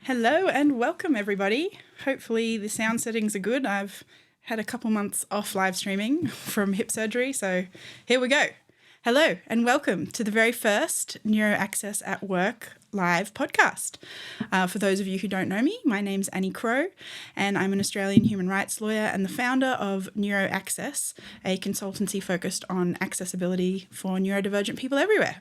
Hello and welcome, everybody. Hopefully the sound settings are good. I've had a couple months off live streaming from hip surgery, so here we go. Hello and welcome to the very first NeuroAccess at Work live podcast. For those of you who don't know me, my name's Annie Crowe and I'm an Australian human rights lawyer and the founder of NeuroAccess, a consultancy focused on accessibility for neurodivergent people everywhere.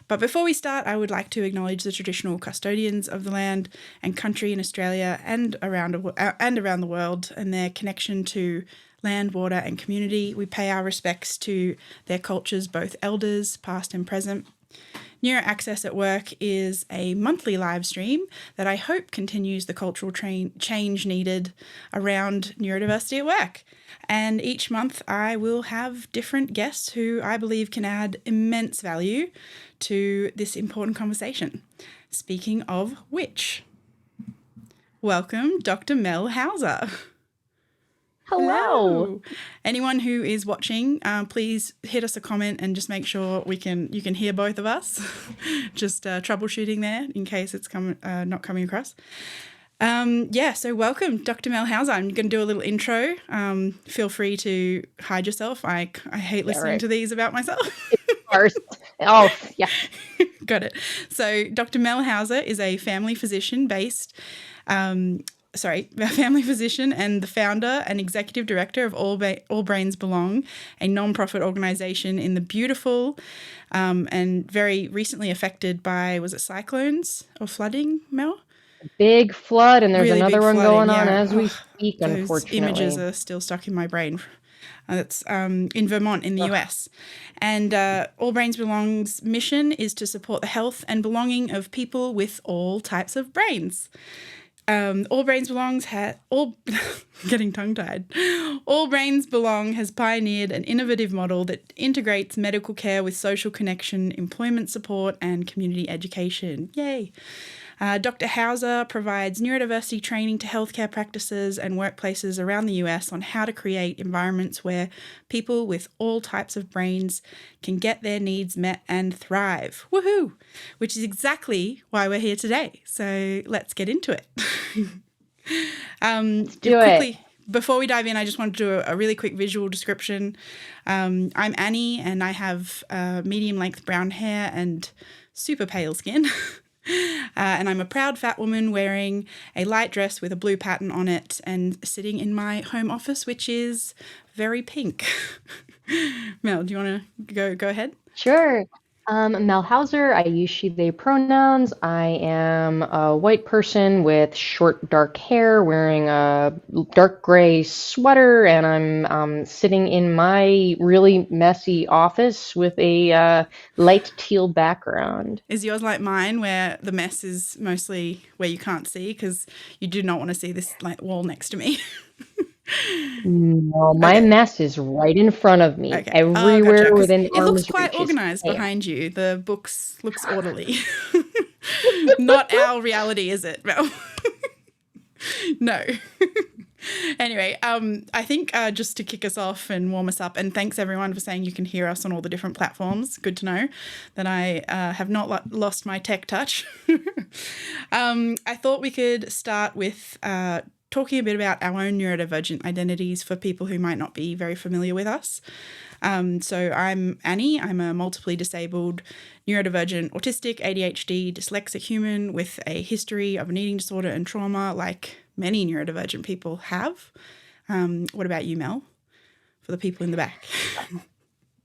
But before we start, I would like to acknowledge the traditional custodians of the land and country in Australia and around the world and their connection to land, water and community. We pay our respects to their cultures, both elders, past and present. NeuroAccess at Work is a monthly live stream that I hope continues the cultural change needed around neurodiversity at work. And each month I will have different guests who I believe can add immense value to this important conversation. Speaking of which, welcome Dr. Mel Hauser. Hello. Anyone who is watching, please hit us a comment and just make sure you can hear both of us. Just troubleshooting there in case it's not coming across. So welcome, Dr. Mel Hauser. I'm going to do a little intro. Feel free to hide yourself. I hate listening to these about myself. Oh, yeah. Got it. So Dr. Mel Hauser is a family physician and the founder and executive director of All Brains Belong, a non-profit organisation in the beautiful and very recently affected by, was it cyclones or flooding, Mel? Big flood, and there's really another one flooding, going on as we speak, those unfortunately. Images are still stuck in my brain. It's in Vermont in the US. And All Brains Belong's mission is to support the health and belonging of people with all types of brains. All Brains Belong getting tongue-tied. All Brains Belong has pioneered an innovative model that integrates medical care with social connection, employment support, and community education. Yay! Dr. Hauser provides neurodiversity training to healthcare practices and workplaces around the US on how to create environments where people with all types of brains can get their needs met and thrive. Woohoo! Which is exactly why we're here today. So let's get into it. Let's do it. Before we dive in, I just want to do a really quick visual description. I'm Annie and I have medium-length brown hair and super pale skin. And I'm a proud fat woman wearing a light dress with a blue pattern on it and sitting in my home office, which is very pink. Mel, do you want to go ahead? Sure. Mel Hauser, I use she, they pronouns. I am a white person with short, dark hair, wearing a dark gray sweater, and I'm sitting in my really messy office with a light teal background. Is yours like mine, where the mess is mostly where you can't see because you do not want to see this like wall next to me? No, my mess is right in front of me, everywhere gotcha. within it arm's looks quite reach. organized behind you. The books looks orderly. Not our reality, is it? Well, no. Anyway, I think just to kick us off and warm us up, and thanks everyone for saying you can hear us on all the different platforms. Good to know that I have not lost my tech touch. I thought we could start with talking a bit about our own neurodivergent identities for people who might not be very familiar with us. So I'm Annie. I'm a multiply disabled, neurodivergent, autistic, ADHD, dyslexic human with a history of an eating disorder and trauma like many neurodivergent people have. What about you, Mel, for the people in the back?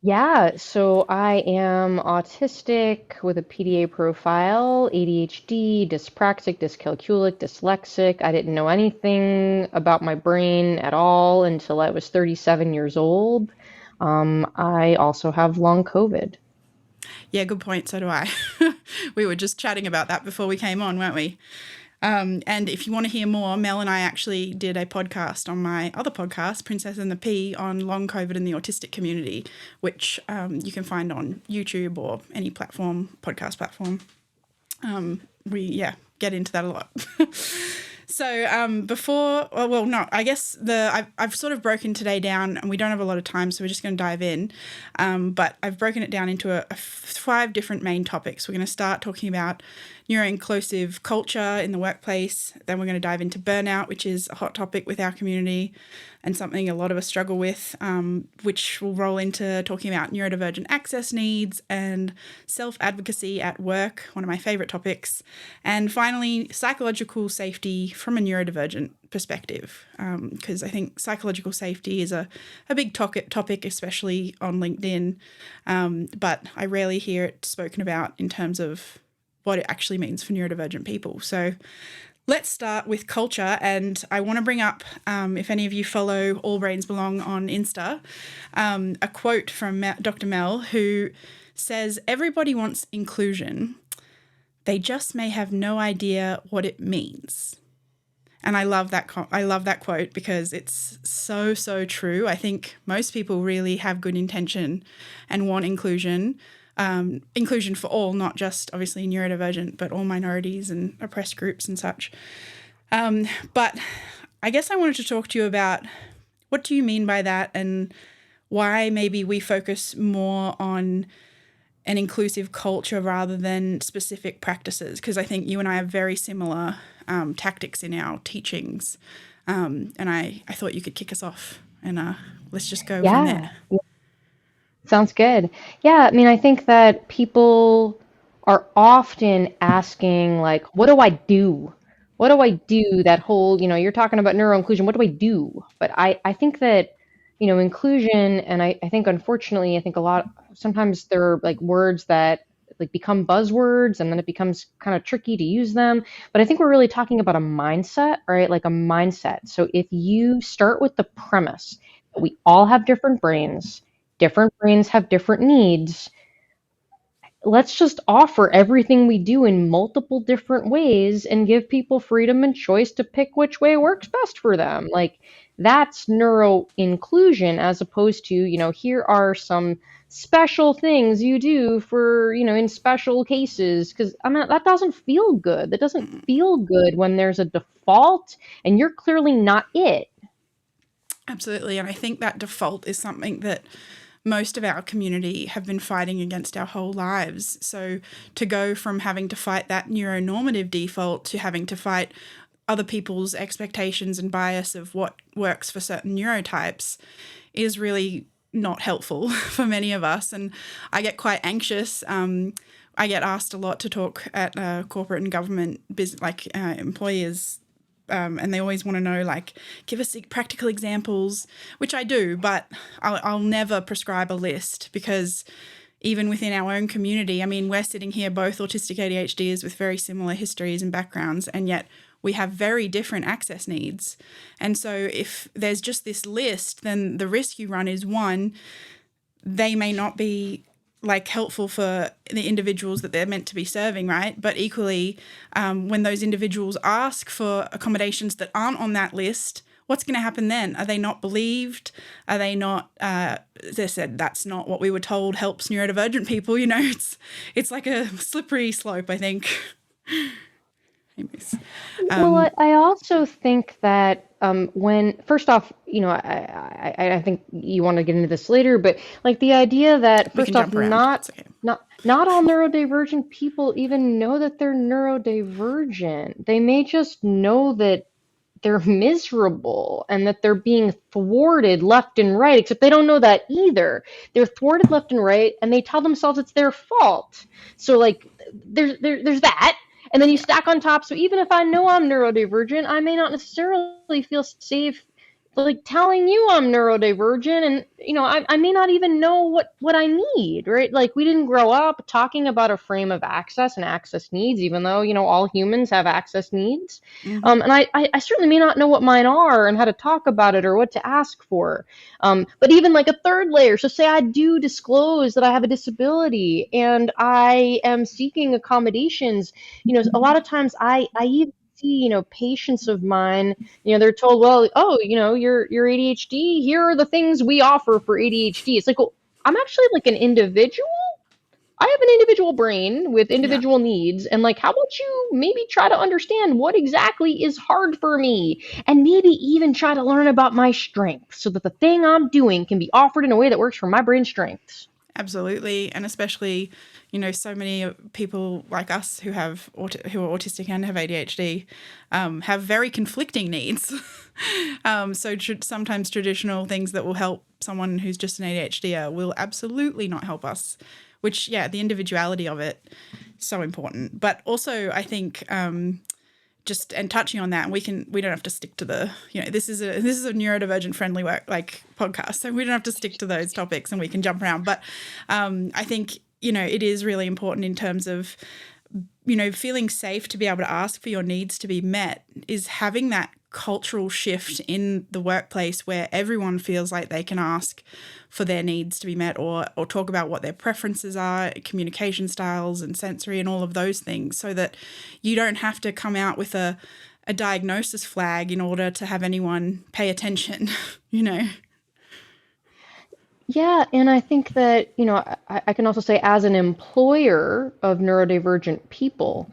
Yeah, so I am autistic with a PDA profile, ADHD, dyspraxic, dyscalculic, dyslexic. I didn't know anything about my brain at all until I was 37 years old. I also have long COVID. Yeah, good point. So do I. We were just chatting about that before we came on, weren't we? And if you want to hear more, Mel and I actually did a podcast on my other podcast, Princess and the Pea, on long COVID in the autistic community, which you can find on YouTube or any podcast platform. We get into that a lot. So I've sort of broken today down, and we don't have a lot of time, so we're just going to dive in. But I've broken it down into 5 different main topics. We're going to start talking about neuroinclusive culture in the workplace. Then we're going to dive into burnout, which is a hot topic with our community and something a lot of us struggle with, which will roll into talking about neurodivergent access needs and self-advocacy at work, one of my favourite topics. And finally, psychological safety from a neurodivergent perspective, because I think psychological safety is a big topic, especially on LinkedIn, but I rarely hear it spoken about in terms of what it actually means for neurodivergent people. So let's start with culture, and I want to bring up, if any of you follow All Brains Belong on Insta, a quote from Dr. Mel, who says, "Everybody wants inclusion. They just may have no idea what it means." And I love that quote because it's so true. I think most people really have good intention and want inclusion. Inclusion for all, not just obviously neurodivergent, but all minorities and oppressed groups and such. But I guess I wanted to talk to you about what do you mean by that and why maybe we focus more on an inclusive culture rather than specific practices, because I think you and I have very similar tactics in our teachings. And I thought you could kick us off and let's just go from Yeah. there. Sounds good. Yeah, I mean, I think that people are often asking, like, what do I do? What do I do? That whole, you're talking about neuroinclusion, what do I do? But I think that, inclusion, and I think unfortunately, I think sometimes there are like words that like become buzzwords and then it becomes kind of tricky to use them. But I think we're really talking about a mindset, right? Like a mindset. So if you start with the premise that we all have different brains have different needs. Let's just offer everything we do in multiple different ways and give people freedom and choice to pick which way works best for them. Like that's neuro inclusion as opposed to, here are some special things you do for, in special cases. Because I mean, that doesn't feel good. That doesn't feel good when there's a default and you're clearly not it. Absolutely. And I think that default is something that most of our community have been fighting against our whole lives. So to go from having to fight that neuronormative default to having to fight other people's expectations and bias of what works for certain neurotypes is really not helpful for many of us. And I get quite anxious. I get asked a lot to talk at corporate and government business, employers, and they always want to know, like, give us practical examples, which I do, but I'll never prescribe a list because even within our own community, I mean, we're sitting here both autistic ADHDers with very similar histories and backgrounds, and yet we have very different access needs. And so if there's just this list, then the risk you run is, one, they may not be like helpful for the individuals that they're meant to be serving, right? But equally, when those individuals ask for accommodations that aren't on that list, what's going to happen then? Are they not believed? Are they not, they said, that's not what we were told helps neurodivergent people, it's like a slippery slope, I think. Anyways, Well, I also think that when first off, I think you want to get into this later, but like the idea that we can first off, jump around. It's okay. not all neurodivergent people even know that they're neurodivergent. They may just know that they're miserable and that they're being thwarted left and right, except they don't know that either. They're thwarted left and right, and they tell themselves it's their fault. So like there's that. And then you stack on top. So even if I know I'm neurodivergent, I may not necessarily feel safe like telling you I'm neurodivergent, and I may not even know what I need, right? Like we didn't grow up talking about a frame of access and access needs, even though all humans have access needs. Mm-hmm. And I certainly may not know what mine are and how to talk about it or what to ask for. But even like a third layer, so say I do disclose that I have a disability and I am seeking accommodations. A lot of times I even see patients of mine, they're told, well, oh, you're ADHD, here are the things we offer for ADHD. It's like, well, I'm actually like an individual. I have an individual brain with Yeah. individual needs, and like, how about you maybe try to understand what exactly is hard for me, and maybe even try to learn about my strengths so that the thing I'm doing can be offered in a way that works for my brain strengths. Absolutely. And especially, so many people like us who who are autistic and have ADHD have very conflicting needs. Sometimes traditional things that will help someone who's just an ADHDer will absolutely not help us, which, the individuality of it is so important. But also, I think and touching on that, we don't have to stick to the, this is a neurodivergent friendly work like podcast, so we don't have to stick to those topics and we can jump around. But I think, it is really important in terms of, feeling safe to be able to ask for your needs to be met, is having that cultural shift in the workplace where everyone feels like they can ask for their needs to be met, or talk about what their preferences are, communication styles and sensory and all of those things, so that you don't have to come out with a diagnosis flag in order to have anyone pay attention, Yeah, and I think that, I can also say as an employer of neurodivergent people,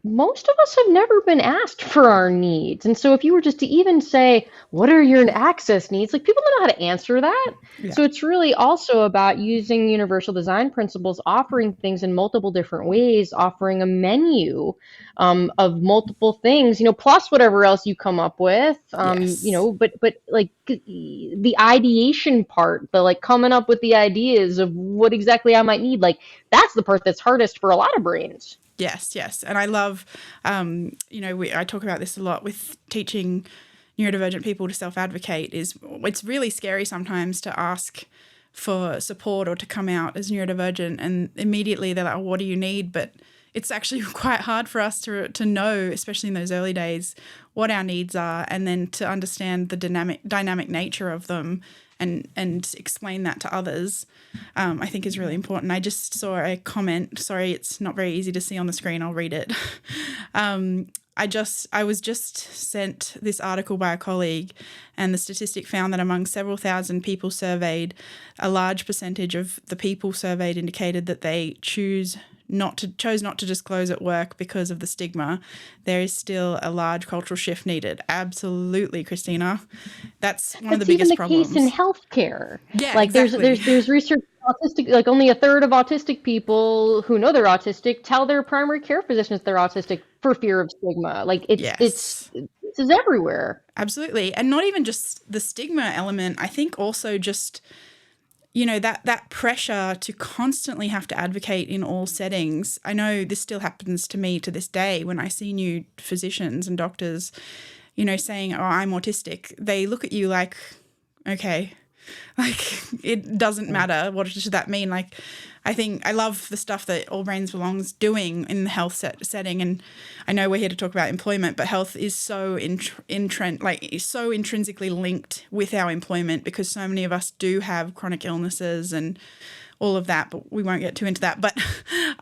most of us have never been asked for our needs. And so if you were just to even say, what are your access needs? Like, people don't know how to answer that. Yeah. So it's really also about using universal design principles, offering things in multiple different ways, offering a menu of multiple things, plus whatever else you come up with, Yes. but like the ideation part, the like coming up with the ideas of what exactly I might need, like that's the part that's hardest for a lot of brains. Yes. And I love, I talk about this a lot with teaching neurodivergent people to self-advocate. It's really scary sometimes to ask for support or to come out as neurodivergent, and immediately they're like, oh, what do you need? But it's actually quite hard for us to know, especially in those early days, what our needs are, and then to understand the dynamic nature of them and explain that to others, I think is really important. I just saw a comment. Sorry, it's not very easy to see on the screen. I'll read it. I was just sent this article by a colleague, and the statistic found that among several thousand people surveyed, a large percentage of the people surveyed indicated that they chose not to disclose at work because of the stigma. There is still a large cultural shift needed. Absolutely, Christina. That's one of the biggest problems. That's even the case in healthcare. Yeah, like exactly. there's research on autistic, like only a third of autistic people who know they're autistic tell their primary care physicians they're autistic for fear of stigma. Like this is everywhere. Absolutely. And not even just the stigma element. I think also just that pressure to constantly have to advocate in all settings. I know this still happens to me to this day when I see new physicians and doctors, saying, oh, I'm autistic. They look at you like, okay, like it doesn't matter. What does that mean? Like, I think I love the stuff that All Brains Belong's doing in the health setting. And I know we're here to talk about employment, but health is so so intrinsically linked with our employment, because so many of us do have chronic illnesses and all of that, but we won't get too into that. But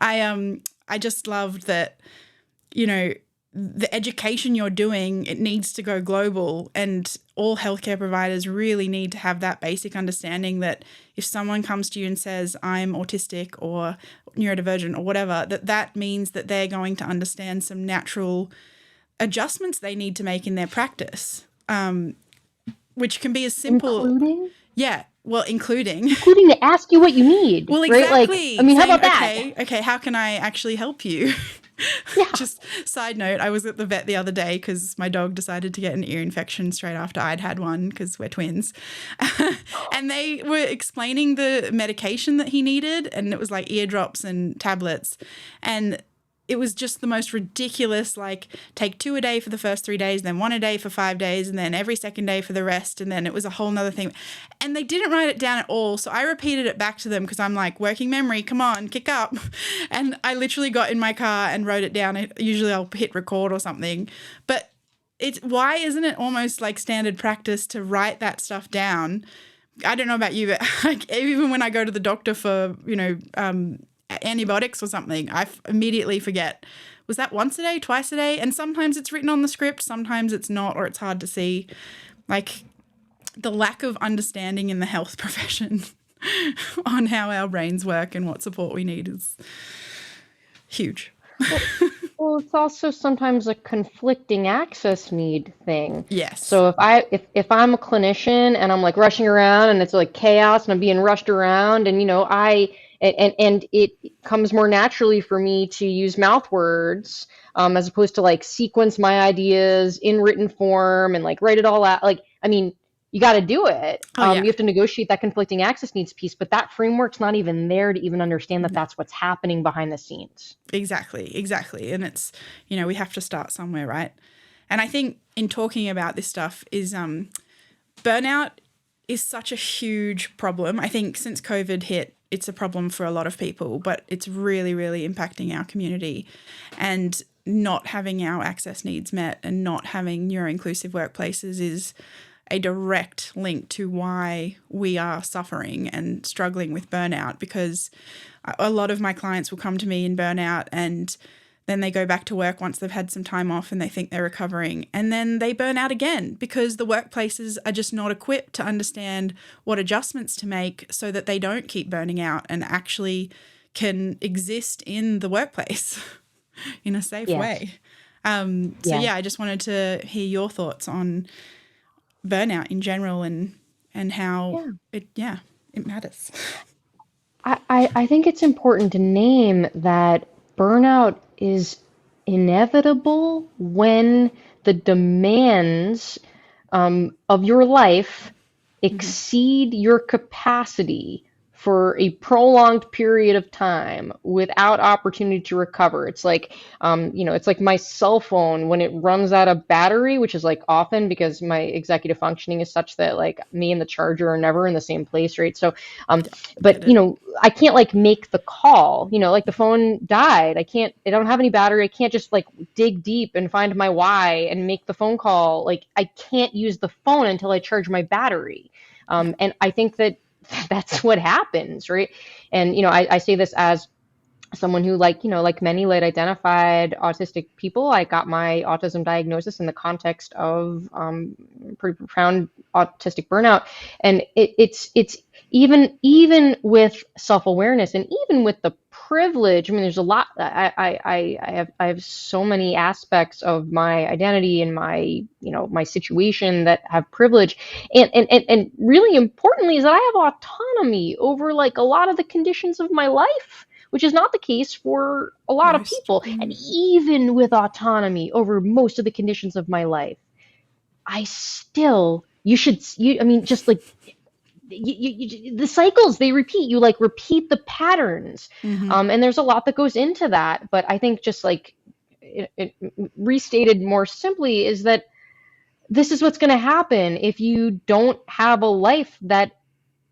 I just loved that, the education you're doing, it needs to go global, and all healthcare providers really need to have that basic understanding that if someone comes to you and says, I'm autistic or neurodivergent or whatever, that means that they're going to understand some natural adjustments they need to make in their practice, which can be as simple. Including? Yeah. Well, including to ask you what you need. Well, exactly. Right? Like, how about that? Okay, how can I actually help you? Yeah. Just side note, I was at the vet the other day because my dog decided to get an ear infection straight after I'd had one, because we're twins. And they were explaining the medication that he needed, and it was like eardrops and tablets. And it was just the most ridiculous, like take 2 a day for the first 3 days, then 1 a day for 5 days, and then every second day for the rest. And then it was a whole nother thing. And they didn't write it down at all. So I repeated it back to them because I'm like, working memory, come on, kick up. And I literally got in my car and wrote it down. Usually I'll hit record or something. But why isn't it almost like standard practice to write that stuff down? I don't know about you, but like, even when I go to the doctor for, antibiotics or something, I immediately forget, was that once a day, twice a day? And sometimes it's written on the script, sometimes it's not, or it's hard to see. Like, the lack of understanding in the health profession on how our brains work and what support we need is huge. Well, it's also sometimes a conflicting access need thing. Yes. So if I'm a clinician and I'm like rushing around and it's like chaos and I'm being rushed around and and it comes more naturally for me to use mouth words as opposed to like sequence my ideas in written form and like write it all out. Like, I mean, you got to do it. Oh, yeah. You have to negotiate that conflicting access needs piece, but that framework's not even there to even understand that that's what's happening behind the scenes. Exactly. And it's, we have to start somewhere, right? And I think in talking about this stuff is burnout is such a huge problem. I think since COVID hit, it's a problem for a lot of people, but it's really, really impacting our community. And not having our access needs met and not having neuro-inclusive workplaces is a direct link to why we are suffering and struggling with burnout, because a lot of my clients will come to me in burnout and then they go back to work once they've had some time off and they think they're recovering, and then they burn out again because the workplaces are just not equipped to understand what adjustments to make so that they don't keep burning out and actually can exist in the workplace in a safe Yes. way. So Yeah. yeah, I just wanted to hear your thoughts on burnout in general and how Yeah. it matters. I think it's important to name that burnout is inevitable when the demands of your life Mm-hmm. exceed your capacity for a prolonged period of time without opportunity to recover. It's like, it's like my cell phone when it runs out of battery, which is like often because my executive functioning is such that like me and the charger are never in the same place, right? So, Yeah, but get it. I can't like make the call, like the phone died. I don't have any battery. I can't just like dig deep and find my why and make the phone call. Like I can't use the phone until I charge my battery. Yeah. And I think that that's what happens, right? And I say this as someone who like many late identified autistic people, I got my autism diagnosis in the context of pretty profound autistic burnout. And it's even with self-awareness and even with the privilege. I mean, there's a lot. I have so many aspects of my identity and my situation that have privilege, and really importantly is that I have autonomy over like a lot of the conditions of my life, which is not the case for a lot of Most. people. And even with autonomy over most of the conditions of my life, I still, I mean, just like the cycles they repeat, you like repeat the patterns. Mm-hmm. And there's a lot that goes into that. But I think just like it restated more simply is that this is what's going to happen if you don't have a life that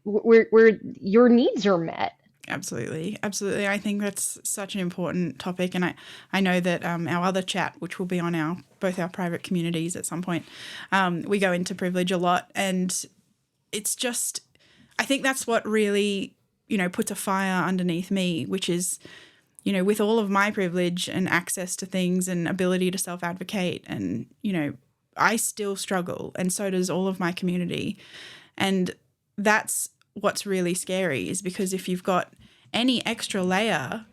where your needs are met. Absolutely. I think that's such an important topic, and I know that our other chat, which will be on both our private communities at some point, we go into privilege a lot, and it's just, I think that's what really puts a fire underneath me, which is with all of my privilege and access to things and ability to self-advocate, and I still struggle, and so does all of my community, and that's what's really scary, is because if you've got any extra layer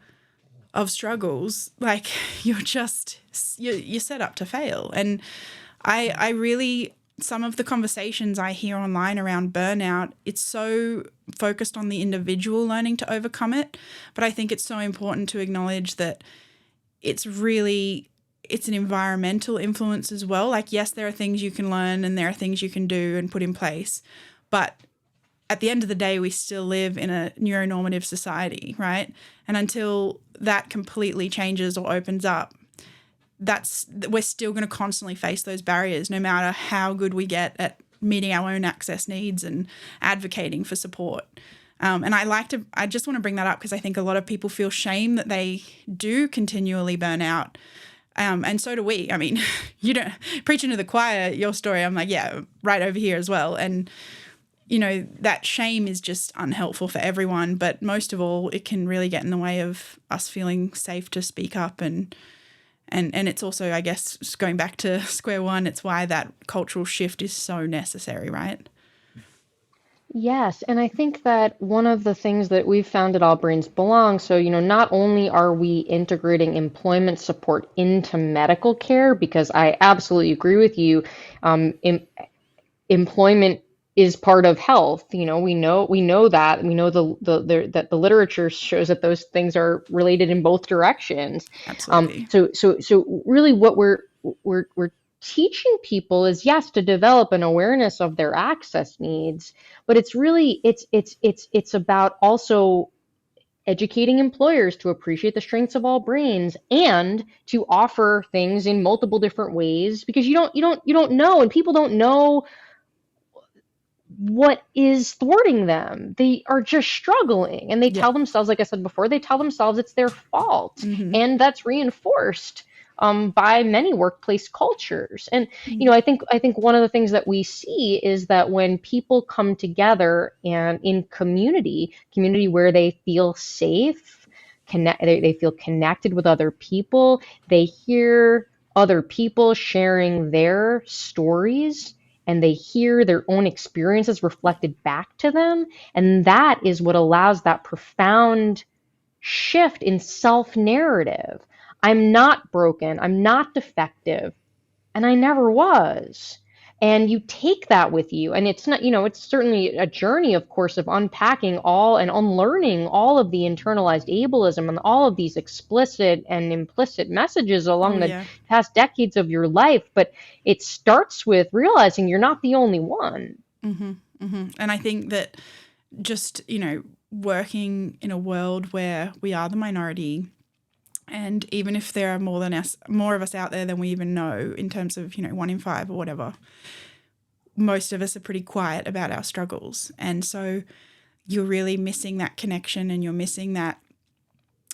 of struggles, like you're set up to fail. And I really, some of the conversations I hear online around burnout, it's so focused on the individual learning to overcome it, but I think it's so important to acknowledge that it's an environmental influence as well. Like, yes, there are things you can learn and there are things you can do and put in place, but at the end of the day, we still live in a neuronormative society, right? And until that completely changes or opens up, we're still going to constantly face those barriers, no matter how good we get at meeting our own access needs and advocating for support. And I just want to bring that up because I think a lot of people feel shame that they do continually burn out. And so do we. I mean, you don't preaching to the choir, your story, I'm like, yeah, right over here as well. And that shame is just unhelpful for everyone, but most of all, it can really get in the way of us feeling safe to speak up. And it's also, I guess, going back to square one, it's why that cultural shift is so necessary, right? Yes, and I think that one of the things that we've found at All Brains Belong, so, not only are we integrating employment support into medical care, because I absolutely agree with you, employment is part of health. We know that. We know that the literature shows that those things are related in both directions. Absolutely. So really what we're teaching people is, yes, to develop an awareness of their access needs, but it's really it's about also educating employers to appreciate the strengths of all brains and to offer things in multiple different ways, because you don't know, and people don't know what is thwarting them. They are just struggling, and they Yeah. tell themselves, like I said before, they tell themselves it's their fault. Mm-hmm. And that's reinforced by many workplace cultures. And I think one of the things that we see is that when people come together and in community where they feel safe, they feel connected with other people, they hear other people sharing their stories, and they hear their own experiences reflected back to them. And that is what allows that profound shift in self narrative. I'm not broken, I'm not defective, and I never was. And you take that with you. And it's not, it's certainly a journey, of course, of unpacking all and unlearning all of the internalized ableism and all of these explicit and implicit messages Oh along the yeah. past decades of your life. But it starts with realizing you're not the only one. Mm-hmm. Mm-hmm. And I think that just, working in a world where we are the minority, and even if there are more of us out there than we even know, in terms of, 1 in 5 or whatever, most of us are pretty quiet about our struggles. And so you're really missing that connection, and you're missing that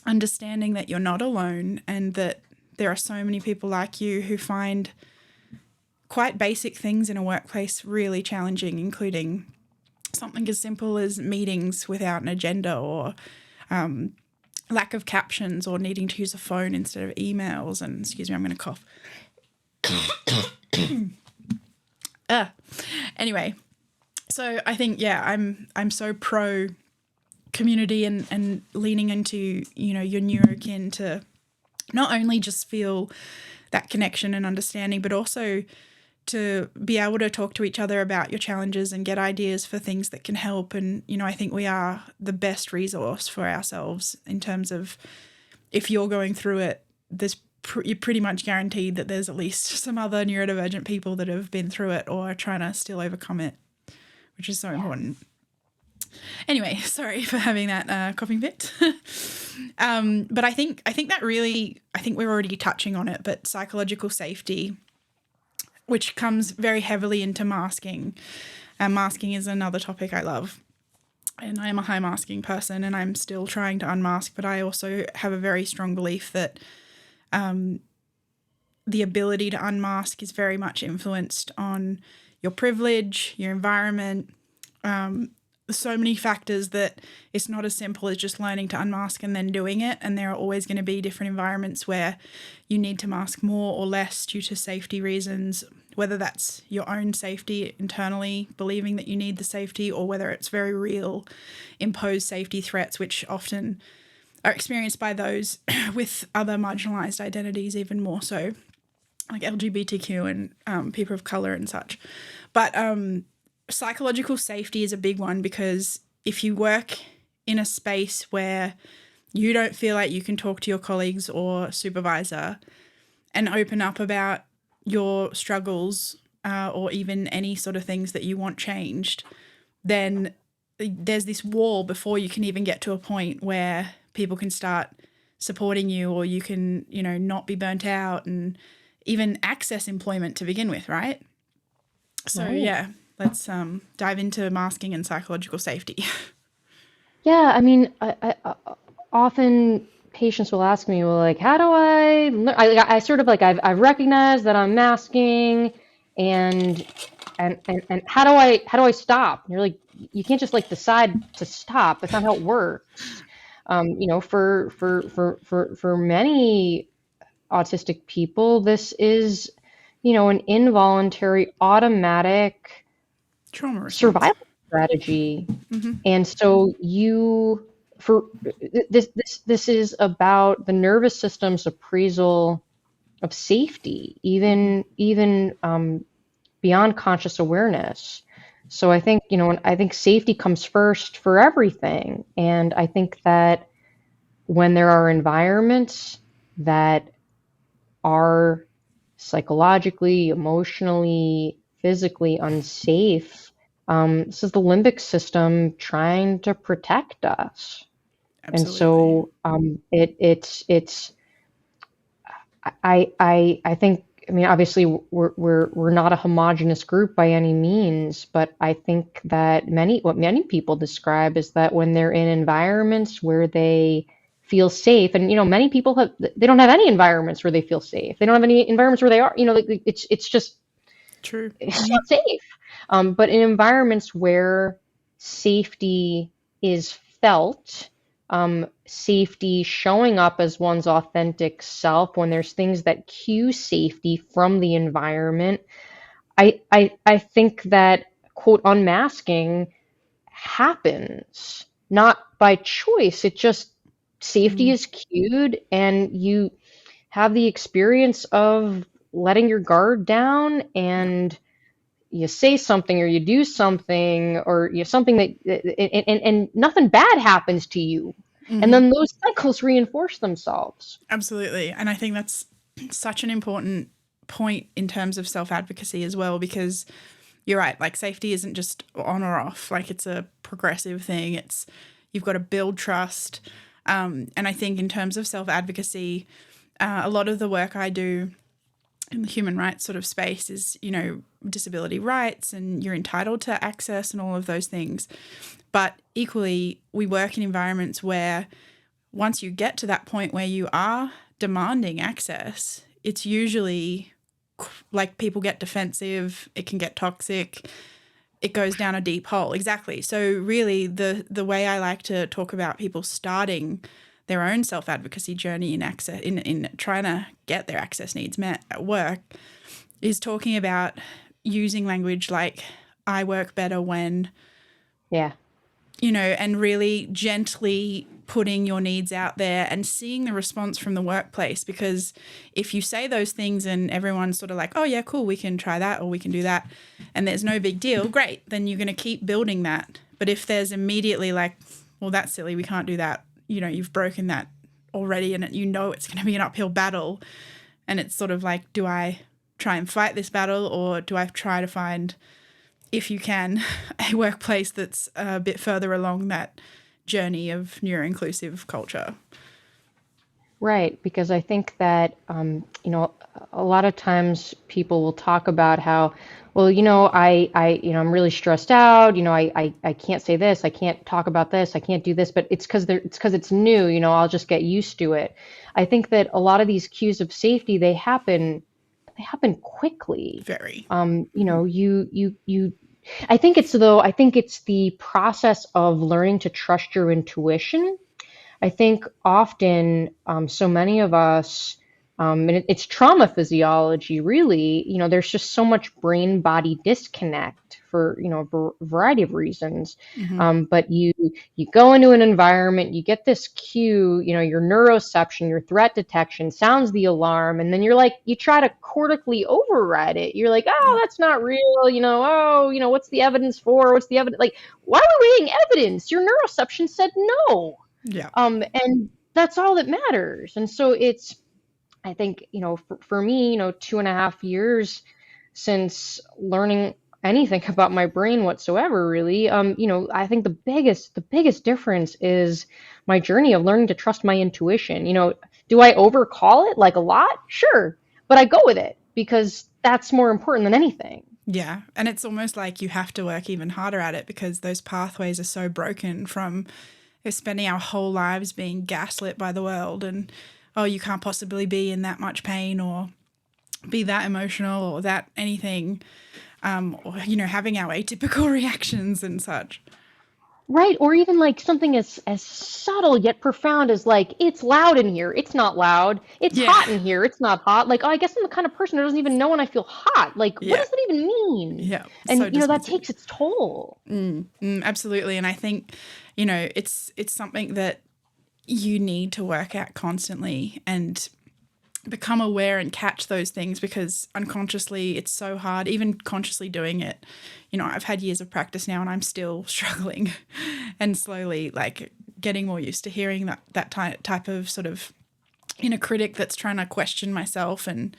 understanding that you're not alone, and that there are so many people like you who find quite basic things in a workplace really challenging, including something as simple as meetings without an agenda, or lack of captions, or needing to use a phone instead of emails. And excuse me, I'm going to cough. Anyway, so I think, yeah, I'm so pro community, and leaning into, your neurokin to not only just feel that connection and understanding, but also to be able to talk to each other about your challenges and get ideas for things that can help. And, I think we are the best resource for ourselves, in terms of, if you're going through it, you're pretty much guaranteed that there's at least some other neurodivergent people that have been through it or are trying to still overcome it, which is so important. Anyway, sorry for having that coughing fit. But I think that really, I think we're already touching on it, but psychological safety, which comes very heavily into masking. Masking is another topic I love. And I am a high masking person, and I'm still trying to unmask, but I also have a very strong belief that the ability to unmask is very much influenced on your privilege, your environment, so many factors, that it's not as simple as just learning to unmask and then doing it. And there are always going to be different environments where you need to mask more or less due to safety reasons, whether that's your own safety internally, believing that you need the safety, or whether it's very real imposed safety threats, which often are experienced by those with other marginalized identities, even more so, like LGBTQ and people of color and such. But psychological safety is a big one, because if you work in a space where you don't feel like you can talk to your colleagues or supervisor and open up about your struggles, or even any sort of things that you want changed, then there's this wall before you can even get to a point where people can start supporting you, or you can, not be burnt out and even access employment to begin with, right? So, Right. yeah, let's dive into masking and psychological safety. Yeah, I mean, often patients will ask me, well, like, how do I sort of like, I've recognized that I'm masking, and and how do I stop? And you're like, you can't just like decide to stop. That's not how it works. For many autistic people, this is, an involuntary, automatic Trauma survival response. strategy. And so for this is about the nervous system's appraisal of safety, even beyond conscious awareness. So I think, I think safety comes first for everything. And I think that when there are environments that are psychologically, emotionally, physically unsafe, this is the limbic system trying to protect us. And Absolutely. so it's I think, I mean, obviously we're not a homogenous group by any means, but I think that what many people describe is that when they're in environments where they feel safe, and many people they don't have any environments where they feel safe. They don't have any environments where they are, like, it's just True. it's not safe. But in environments where safety is felt, safety showing up as one's authentic self, when there's things that cue safety from the environment, I think that, quote, unmasking happens not by choice. It just, safety Mm, is cued, and you have the experience of letting your guard down, yeah. and you say something or you do something, or something that, and nothing bad happens to you, and Hmm. then those cycles reinforce themselves. Absolutely. And I think that's such an important point in terms of self advocacy as well, because you're right, like safety isn't just on or off, like it's a progressive thing. You've got to build trust. And I think in terms of self advocacy, a lot of the work I do in the human rights sort of space is, disability rights, and you're entitled to access and all of those things. But equally, we work in environments where once you get to that point where you are demanding access, it's usually like people get defensive, it can get toxic, it goes down a deep hole. Exactly. So really the way I like to talk about people starting their own self-advocacy journey in access in trying to get their access needs met at work is talking about using language like I work better when, Yeah. and really gently putting your needs out there and seeing the response from the workplace. Because if you say those things and everyone's sort of like, oh, yeah, cool, we can try that or we can do that, and there's no big deal, great, then you're going to keep building that. But if there's immediately like, well, that's silly, we can't do that, you've broken that already, and it's going to be an uphill battle. And it's sort of like, do I try and fight this battle, or do I try to find, if you can, a workplace that's a bit further along that journey of neuroinclusive culture? Right, because I think that, a lot of times people will talk about how, well, I'm really stressed out. I can't say this, I can't talk about this, I can't do this, but it's because it's new. I'll just get used to it. I think that a lot of these cues of safety, they happen quickly. Very. You. I think it's the process of learning to trust your intuition. I think often, so many of us, and it's trauma physiology, really. There's just so much brain body disconnect for, a variety of reasons. Mm-hmm. But you go into an environment, you get this cue, your neuroception, your threat detection sounds the alarm, and then you try to cortically override it. You're like, oh, Yeah. that's not real. Oh, what's the evidence for? What's the evidence? Like, why are we waiting evidence? Your neuroception said no. Yeah. And that's all that matters. And so I think, for me, 2.5 years since learning anything about my brain whatsoever, really, I think the biggest difference is my journey of learning to trust my intuition. Do I overcall it like a lot? Sure. But I go with it because that's more important than anything. Yeah. And it's almost like you have to work even harder at it because those pathways are so broken from spending our whole lives being gaslit by the world, and, oh, you can't possibly be in that much pain or be that emotional or that anything, or, having our atypical reactions and such. Right, or even like something as subtle yet profound as like it's loud in here, it's not loud. It's Yeah. hot in here, it's not hot. Like, oh, I guess I'm the kind of person who doesn't even know when I feel hot. Like, what Yeah. does that even mean? Yeah. So And that dismissive. takes its toll. Absolutely. And I think, it's something that you need to work at constantly and become aware and catch those things, because unconsciously it's so hard, even consciously doing it. I've had years of practice now and I'm still struggling and slowly like getting more used to hearing that type of sort of inner critic that's trying to question myself and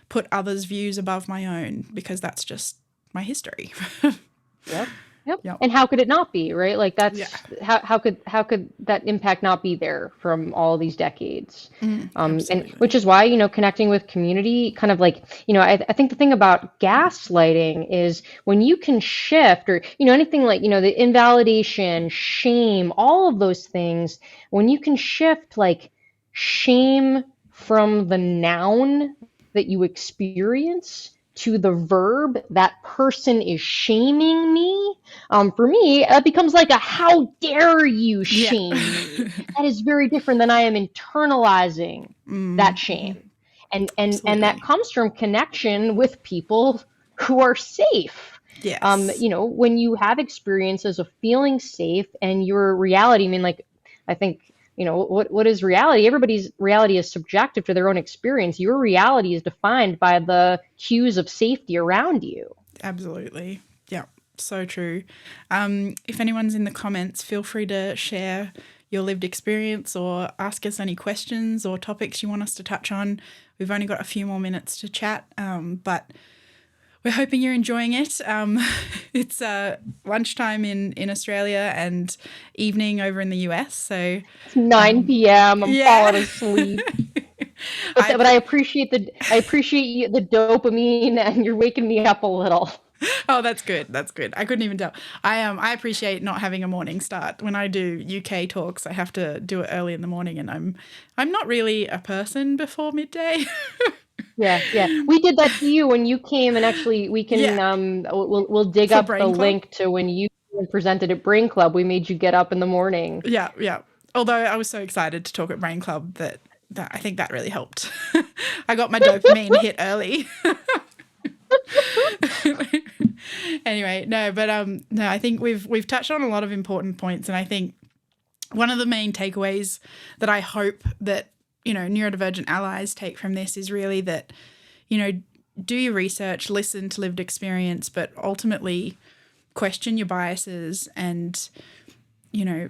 put others' views above my own, because that's just my history. Yep. Yep. Yep. And how could it not be, right? Like Yeah. that's how could that impact not be there from all these decades? And Absolutely. which is why, connecting with community kind of like, I think the thing about gaslighting is when you can shift or, anything like, the invalidation, shame, all of those things, when you can shift like shame from the noun that you experience to the verb, that person is shaming me. For me, it becomes like a how dare you Yeah. shame me. That is very different than I am internalizing that shame. And that Absolutely. comes from connection with people who are safe. Yes. When you have experiences of feeling safe and your reality, I mean, like, I think what is reality? Everybody's reality is subjective to their own experience. Your reality is defined by the cues of safety around you. Absolutely. Yeah. So true. If anyone's in the comments, feel free to share your lived experience or ask us any questions or topics you want us to touch on. We've only got a few more minutes to chat, but we're hoping you're enjoying it. It's lunchtime in Australia and evening over in the US. So, It's 9 p.m. I'm yeah. falling asleep. But I but I appreciate the dopamine, and you're waking me up a little. Oh, that's good. That's good. I couldn't even tell. I appreciate not having a morning start. When I do UK talks, I have to do it early in the morning, and I'm not really a person before midday. Yeah, yeah. We did that to you when you came, and actually we can Yeah, we'll dig for up the Brain Club. link to when you presented at Brain Club. We made you get up in the morning. Yeah, yeah. Although I was so excited to talk at Brain Club that I think that really helped. I got my dopamine hit early. Anyway, no, but no, I think we've touched on a lot of important points, and I think one of the main takeaways that I hope that neurodivergent allies take from this is really that do your research, listen to lived experience, but ultimately question your biases and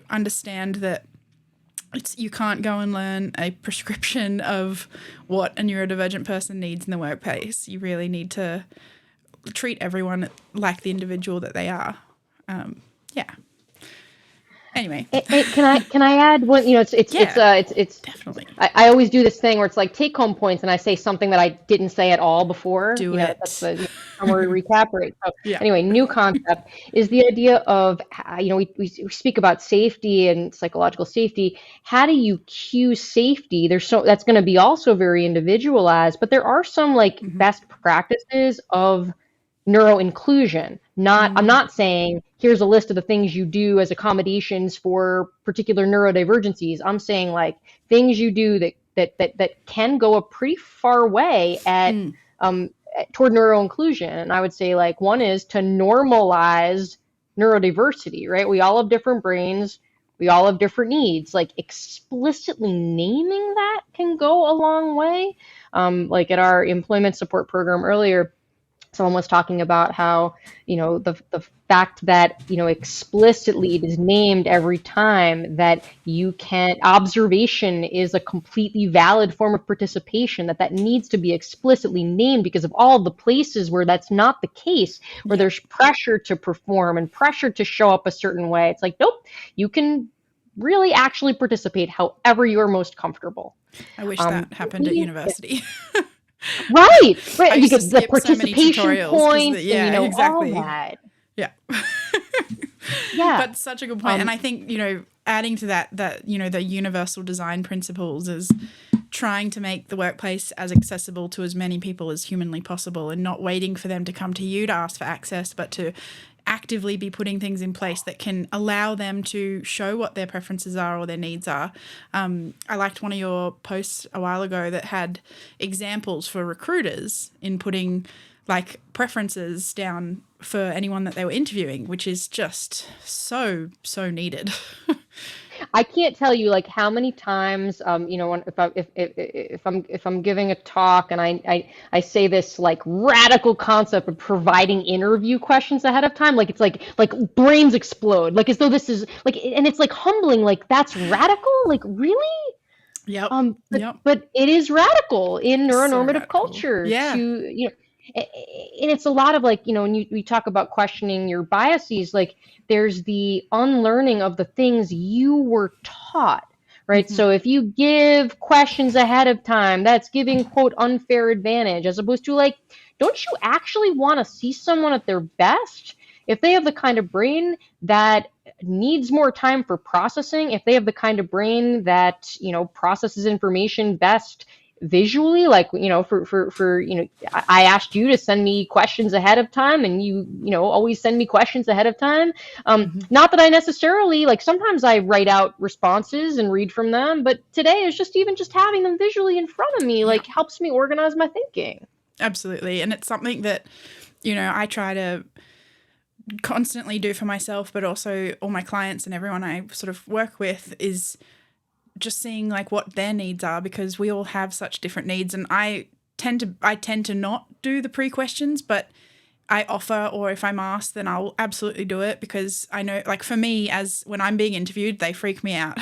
understand that you can't go and learn a prescription of what a neurodivergent person needs in the workplace. You really need to treat everyone like the individual that they are. Yeah. Anyway. Can I add one? Yeah, It's definitely. I always do this thing where it's like take home points, and I say something that I didn't say at all before. Do That's it. the summary recap, right? So Yeah. anyway, new concept is the idea of we speak about safety and psychological safety. How do you cue safety? That's going to be also very individualized, but there are some like best practices of neuroinclusion. I'm not saying here's a list of the things you do as accommodations for particular neurodivergencies. I'm saying like things you do that can go a pretty far way toward neuroinclusion. And I would say like one is to normalize neurodiversity, right? We all have different brains. We all have different needs. Like explicitly naming that can go a long way. Like at our employment support program earlier, someone was talking about how the fact that explicitly it is named every time that you can observation is a completely valid form of participation, that needs to be explicitly named because of all the places where that's not the case, where Yeah. there's pressure to perform and pressure to show up a certain way. It's like, nope, you can really actually participate however you're most comfortable. I wish that happened at university. Right. I You used to get the skip so many participation tutorials because points and yeah, all exactly. that. Yeah. Yeah. But such a good point. And I think, adding to that, the universal design principles is trying to make the workplace as accessible to as many people as humanly possible and not waiting for them to come to you to ask for access, but to actively be putting things in place that can allow them to show what their preferences are or their needs are. I liked one of your posts a while ago that had examples for recruiters in putting like preferences down for anyone that they were interviewing, which is just so needed. I can't tell you like how many times, if I'm giving a talk and I say this like radical concept of providing interview questions ahead of time, like it's like brains explode, like as though this is like, and it's like humbling, like that's radical, like really. Yep. But it is radical in neuronormative radical. culture Yeah. to, and it's a lot of like, when we talk about questioning your biases, like there's the unlearning of the things you were taught, right? So if you give questions ahead of time, that's giving, quote, unfair advantage, as opposed to like, don't you actually want to see someone at their best? If they have the kind of brain that needs more time for processing, if they have the kind of brain that, processes information best visually, like, I asked you to send me questions ahead of time, and you always send me questions ahead of time. Not that I necessarily, like, sometimes I write out responses and read from them, but today is just having them visually in front of me, like, helps me organize my thinking. Absolutely. And it's something that, I try to constantly do for myself, but also all my clients and everyone I sort of work with, is just seeing like what their needs are, because we all have such different needs. And I tend to not do the pre-questions, but I offer, or if I'm asked, then I'll absolutely do it, because I know, like, for me, as when I'm being interviewed, they freak me out.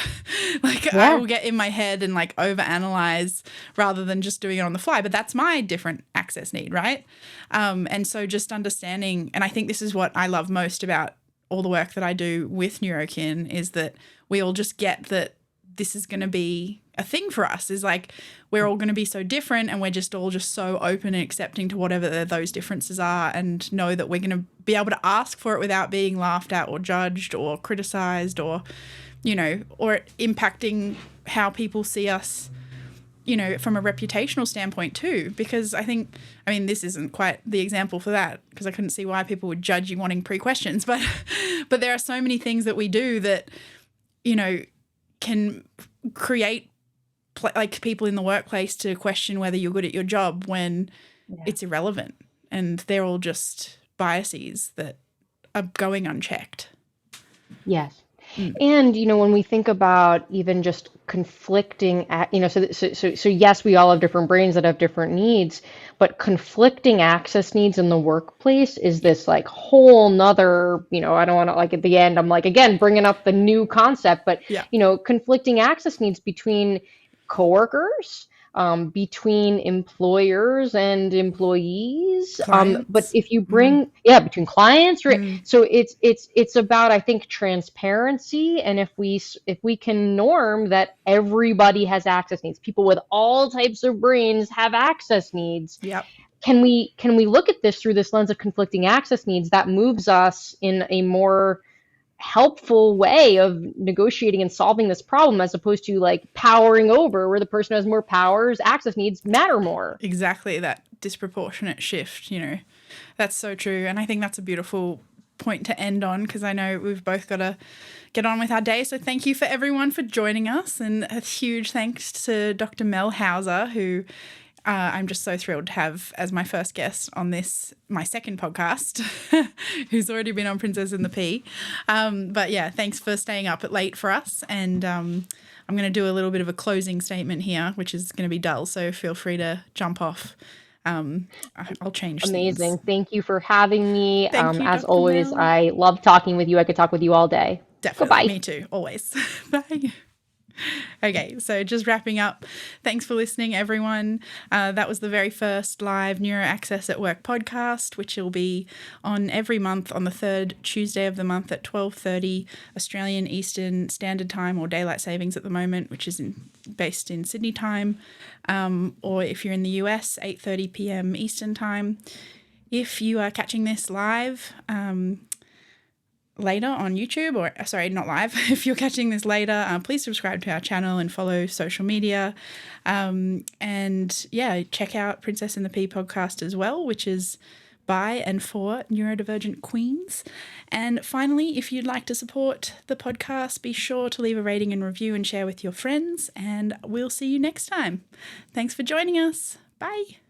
I will get in my head and like overanalyze rather than just doing it on the fly. But that's my different access need, right? And so just understanding, and I think this is what I love most about all the work that I do with NeuroKin, is that we all just get that this is going to be a thing for us, is like we're all going to be so different, and we're just all just so open and accepting to whatever those differences are, and know that we're going to be able to ask for it without being laughed at or judged or criticized, or or impacting how people see us, from a reputational standpoint too. Because I mean this isn't quite the example for that, because I couldn't see why people would judge you wanting pre-questions, but there are so many things that we do that can create like people in the workplace to question whether you're good at your job when it's irrelevant, and they're all just biases that are going unchecked. Yes. And, when we think about even just conflicting, so yes, we all have different brains that have different needs, but conflicting access needs in the workplace is this like whole nother, I don't want to, like, at the end, I'm like, again, bringing up the new concept, but, conflicting access needs between coworkers, between employers and employees, but if you bring between clients, right? So it's about, I think, transparency, and if we can norm that everybody has access needs, people with all types of brains have access needs. Can we look at this through this lens of conflicting access needs? That moves us in a more helpful way of negotiating and solving this problem, as opposed to like powering over, where the person who has more powers, access needs matter more. Exactly, that disproportionate shift, that's so true. And I think that's a beautiful point to end on, because I know we've both got to get on with our day. So thank you for everyone for joining us, and a huge thanks to Dr. Mel Hauser, who I'm just so thrilled to have as my first guest on this, my second podcast, who's already been on Princess and the Pea. But yeah, thanks for staying up late for us. And I'm going to do a little bit of a closing statement here, which is going to be dull, so feel free to jump off. I'll change Amazing. things. Thank you for having me. Thank you, as Dr. always, Mel. I love talking with you. I could talk with you all day. Definitely. Goodbye. Me too. Always. Bye. Okay, so just wrapping up. Thanks for listening, everyone. That was the very first live NeuroAccess at Work podcast, which will be on every month on the third Tuesday of the month at 12:30 Australian Eastern Standard Time, or Daylight Savings at the moment, which is based in Sydney time, or if you're in the US, 8:30 p.m. Eastern Time. If you are catching this live, later on YouTube, or sorry, not live, if you're catching this later, please subscribe to our channel and follow social media, and check out Princess and the Pea podcast as well, which is by and for neurodivergent queens. And finally, if you'd like to support the podcast, be sure to leave a rating and review and share with your friends. And we'll see you next time. Thanks for joining us. Bye.